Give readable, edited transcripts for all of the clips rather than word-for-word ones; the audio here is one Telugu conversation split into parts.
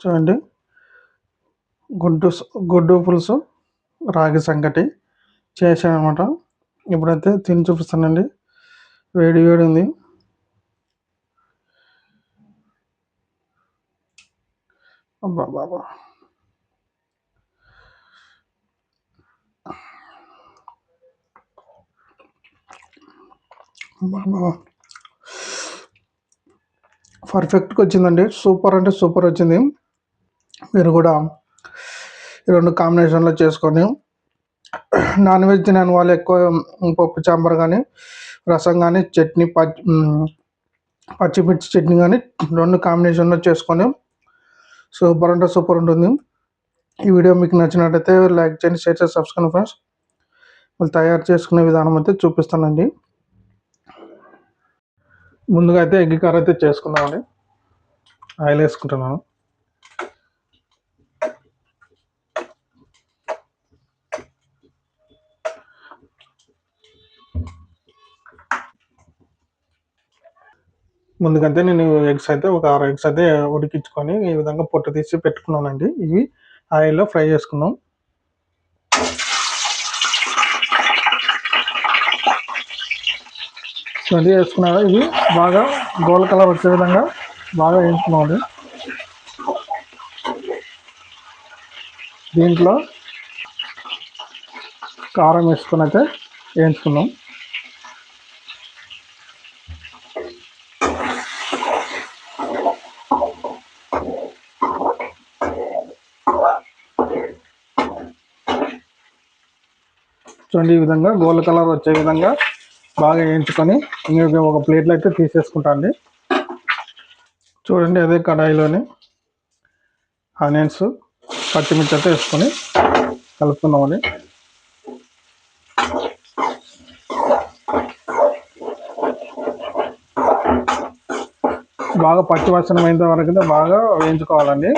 చూడండి, గుడ్డు గుడ్డు పులుసు రాగి సంగటి చేశానమాట. ఇప్పుడైతే తిని చూపిస్తానండి. వేడి వేడి ఉంది. అబ్బా బాబా, బాబా, పర్ఫెక్ట్గా వచ్చిందండి. సూపర్ అంటే సూపర్ వచ్చింది. మీరు కూడా ఈ రెండు కాంబినేషన్లో చేసుకొని, నాన్ వెజ్ తినని వాళ్ళు ఎక్కువ పప్పు చాంబార్ కానీ, రసం కానీ, చట్నీ పచ్చిమిర్చి చట్నీ కానీ రెండు కాంబినేషన్లో చేసుకొని సూపర్ అంటే సూపర్ ఉంటుంది. ఈ వీడియో మీకు నచ్చినట్టయితే లైక్ చేయండి, షేర్ చేసి సబ్స్క్రైబ్ ఫ్రెండ్స్. వాళ్ళు తయారు చేసుకునే విధానం అయితే చూపిస్తానండి. ముందుగా అయితే ఎగ్ కర్రీ అయితే చేసుకుందామండి. ఆయిల్ వేసుకుంటున్నాను. ముందుకంటే నేను ఎగ్స్ అయితే ఒక 6 ఎగ్స్ అయితే ఉడికించుకొని ఈ విధంగా పొట్టు తీసి పెట్టుకున్నానండి. ఇవి ఆయిల్లో ఫ్రై చేసుకున్నాం. రెడీ చేసుకున్నాక ఇవి బాగా గోల్డ్ కలర్ వచ్చే విధంగా బాగా వేయించుకున్నామండి. దీంట్లో కారం వేసుకొని అయితే వేయించుకున్నాం. చూడండి, ఈ విధంగా గోల్డ్ కలర్ వచ్చే విధంగా బాగా వేయించుకొని ఇంకొక ఒక ప్లేట్లో అయితే తీసేసుకుంటా అండి. చూడండి, అదే కడాయిలోని ఆనియన్స్ పచ్చిమిర్చి అయితే వేసుకొని కలుపుకుందామండి. బాగా పచ్చి వాసన అయిన వరకు బాగా వేయించుకోవాలండి.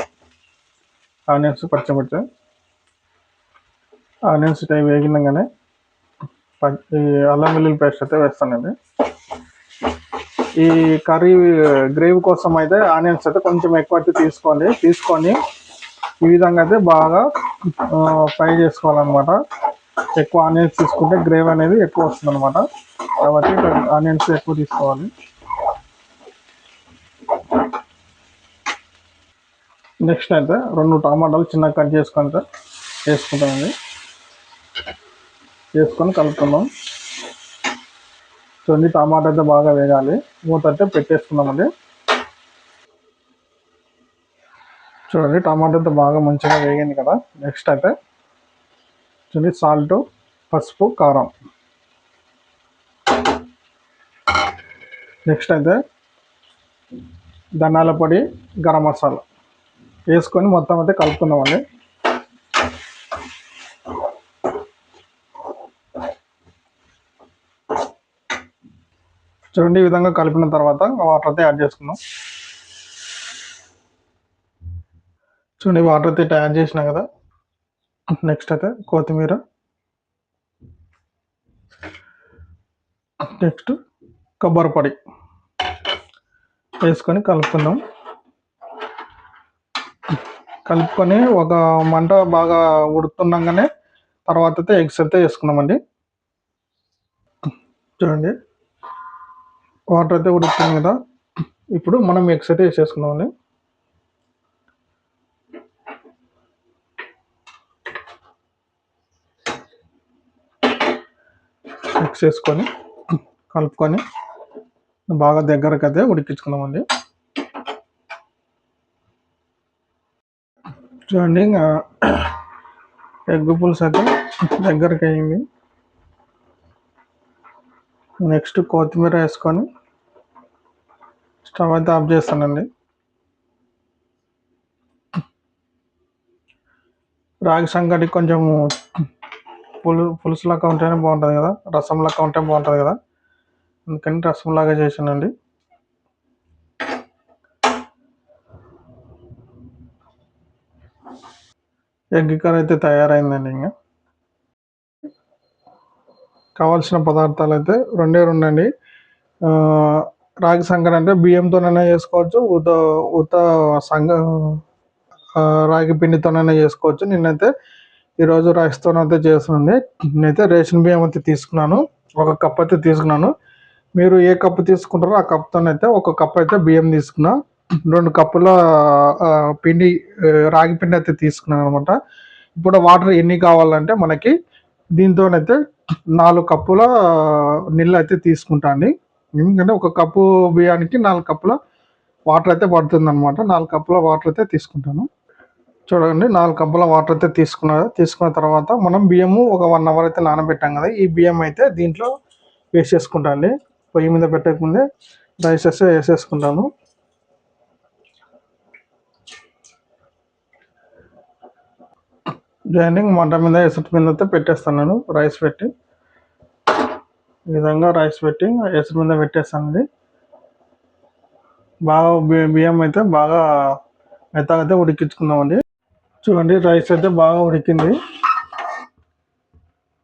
ఆనియన్స్ పచ్చిమిర్చి ఆనియన్స్ వేగినాగానే అల్లం వెల్లుల్లి పేస్ట్ అయితే వేస్తానండి. ఈ కర్రీ గ్రేవీ కోసం అయితే ఆనియన్స్ అయితే కొంచెం ఎక్కువ అయితే తీసుకొని ఈ విధంగా అయితే బాగా ఫ్రై చేసుకోవాలన్నమాట. ఎక్కువ ఆనియన్స్ తీసుకుంటే గ్రేవీ అనేది ఎక్కువ వస్తుంది అనమాట. కాబట్టి ఆనియన్స్ ఎక్కువ తీసుకోవాలి. నెక్స్ట్ అయితే 2 టమాటాలు చిన్నగా కట్ చేసుకొని వేసుకుంటామండి. వేసుకొని కలుపుకుందాం. చూడండి, టమాటా అయితే బాగా వేగాలి. మూత అయితే పెట్టేసుకుందామండి. చూడండి, టమాటా అయితే బాగా మంచిగా వేగింది కదా. నెక్స్ట్ అయితే చూడండి, సాల్ట్, పసుపు, కారం. నెక్స్ట్ అయితే ధనియాల పొడి, గరం మసాలా వేసుకొని మొత్తం అయితే కలుపుకుందామండి. చూడండి, ఈ విధంగా కలిపిన తర్వాత వాటర్ అయితే యాడ్ చేసుకుందాం. చూడండి, వాటర్ అయితే యాడ్ చేసినా కదా. నెక్స్ట్ అయితే కొత్తిమీర, నెక్స్ట్ కొబ్బరి పొడి వేసుకొని కలుపుకుందాం. కలుపుకొని ఒక మంట బాగా ఉడుకుతుండగానే తర్వాత అయితే ఎగ్స్ అయితే వేసుకున్నామండి. చూడండి, వాటర్ అయితే ఉడుకుతుంది కదా. ఇప్పుడు మనం ఎగ్స్ అయితే వేసేసుకున్నామండి. మిక్స్ చేసుకొని కలుపుకొని బాగా దగ్గరకు అయితే ఉడికించుకున్నామండి. చూడండి, ఎగ్ పులుసు అయితే దగ్గరికి అయింది. నెక్స్ట్ కొత్తిమీర వేసుకొని స్టవ్ అయితే ఆఫ్ చేస్తానండి. రాగి సంగటి కొంచెం పులుసు లాగా ఉంటేనే బాగుంటుంది కదా, రసం లాగా ఉంటే బాగుంటుంది కదా. అందుకని రసం లాగా చేశానండి. ఎగ్ కర్రీ అయితే తయారైందండి. ఇంకా కావాల్సిన పదార్థాలు అయితే రెండు అండి. రాగి సంగటి అంటే బియ్యంతోనైనా చేసుకోవచ్చు, ఉత్త రాగి పిండితోనైనా చేసుకోవచ్చు. నేనైతే ఈరోజు రైస్తోనైతే చేస్తుంది. నేనైతే రేషన్ బియ్యం అయితే తీసుకున్నాను, 1 కప్ అయితే తీసుకున్నాను. మీరు ఏ కప్పు తీసుకుంటారో ఆ కప్తోనైతే 1 కప్ అయితే బియ్యం తీసుకున్నా, 2 కప్పుల పిండి రాగి పిండి అయితే తీసుకున్నాను అనమాట. ఇప్పుడు వాటర్ ఎన్ని కావాలంటే మనకి దీంతోనైతే 4 కప్పుల నీళ్ళు అయితే తీసుకుంటా అండి. ఎందుకంటే 1 కప్పు బియ్యానికి 4 కప్పుల వాటర్ అయితే పడుతుంది అనమాట. 4 కప్పుల వాటర్ అయితే తీసుకుంటాను. చూడండి 4 కప్పుల వాటర్ అయితే తీసుకున్న తర్వాత మనం బియ్యము ఒక 1 అవర్ అయితే నానబెట్టాం కదా, ఈ బియ్యం అయితే దీంట్లో వేసేసుకుంటా అండి. పొయ్యి మీద పెట్టకముందే రైస్ అయితే వేసేసుకుంటాను. గ్రైండింగ్ మంట మీద ఎసురు మీద అయితే పెట్టేస్తాను నేను. రైస్ పెట్టి ఈ విధంగా రైస్ పెట్టి ఎసురు మీద పెట్టేస్తానండి. బాగా బియ్యం అయితే బాగా మెత్తగా అయితే ఉడికించుకుందామండి. చూడండి రైస్ అయితే బాగా ఉడికింది,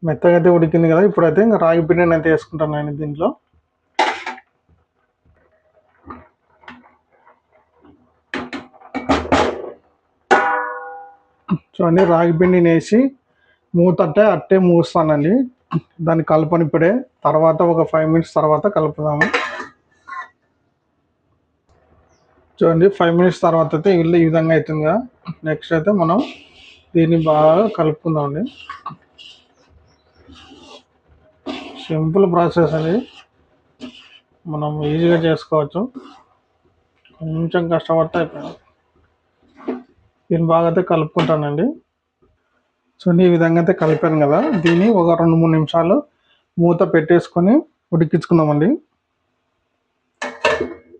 మెత్తగా అయితే ఉడికింది కదా. ఇప్పుడైతే ఇంకా రాగి పిండిని అయితే వేసుకుంటాను నేను దీంట్లో. చూడండి రాగి పిండిని వేసి అట్టే మూస్తానండి. దాన్ని కలపని ఇప్పుడే, తర్వాత ఒక 5 మినిట్స్ తర్వాత కలుపుదాము. చూడండి 5 మినిట్స్ తర్వాత అయితే ఇల్లు ఈ విధంగా అవుతుంది కదా. నెక్స్ట్ అయితే మనం దీన్ని బాగా కలుపుకుందామండి. సింపుల్ ప్రాసెస్ అది, మనం ఈజీగా చేసుకోవచ్చు, కొంచెం కష్టపడితే అయిపోయింది. దీన్ని బాగా అయితే కలుపుకుంటానండి. చూడండి ఈ విధంగా అయితే కలిపాను కదా. దీన్ని ఒక 2-3 నిమిషాలు మూత పెట్టేసుకొని ఉడికించుకుందామండి.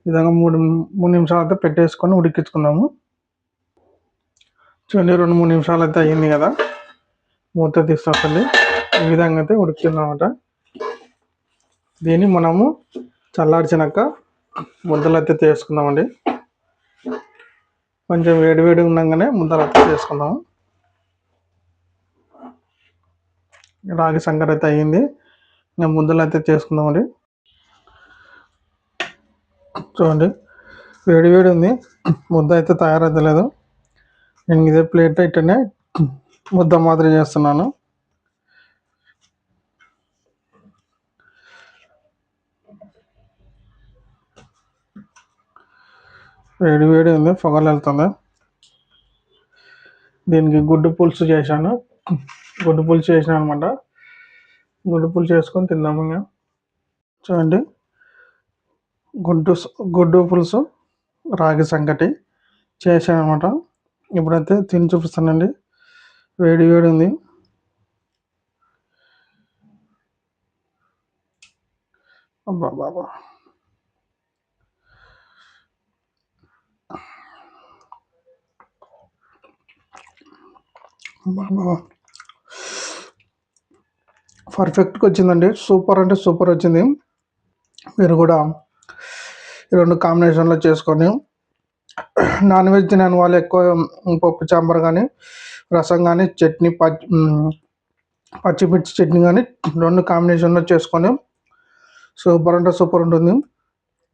ఈ విధంగా 3 నిమిషాలు అయితే పెట్టేసుకొని ఉడికించుకుందాము. చూడండి 2-3 నిమిషాలు అయితే అయ్యింది కదా, మూత తీసుకోండి. ఈ విధంగా అయితే ఉడుకుతుందన్నమాట. దీన్ని మనము చల్లార్చినాక ముద్దలు అయితే చేసుకుందామండి. కొంచెం వేడి ఉండగానే ముద్దలు అయితే చేసుకుందాము. రాగి సంగటి అయితే అయ్యింది, ఇంకా ముద్దలు అయితే చేసుకుందామండి. చూడండి వేడి ఉంది, ముద్ద అయితే తయారైతే లేదు. నేను ఇదే ప్లేట్ ఇట్టనే ముద్ద మాదిరి చేస్తున్నాను. వేడి ఉంది, పొగలు వెళ్తుంది. దీనికి గుడ్డు పులుసు చేశాను అనమాట. గుడ్డు పులుసు చేసుకొని తిన్నాము. ఇంకా చూడండి గుడ్డు పులుసు రాగి సంగటి చేశాను అనమాట. ఇప్పుడైతే తిని చూపిస్తానండి. వేడి ఉంది. అబ్బా బాబా, పర్ఫెక్ట్గా వచ్చిందండి. సూపర్ అంటే సూపర్ వచ్చింది. మీరు కూడా ఈ 2 కాంబినేషన్లో చేసుకొని, నాన్ వెజ్ తినని వాళ్ళు ఎక్కువ పప్పు చాంబార్ కానీ, రసం కానీ, చట్నీ పచ్చిమిర్చి చట్నీ కానీ 2 కాంబినేషన్లో చేసుకొని సూపర్ అంటే సూపర్ ఉంటుంది.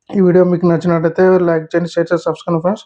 ఈ వీడియో మీకు నచ్చినట్టయితే లైక్ చేయండి, షేర్ చేసి సబ్స్క్రైబ్ ఫ్రెండ్స్.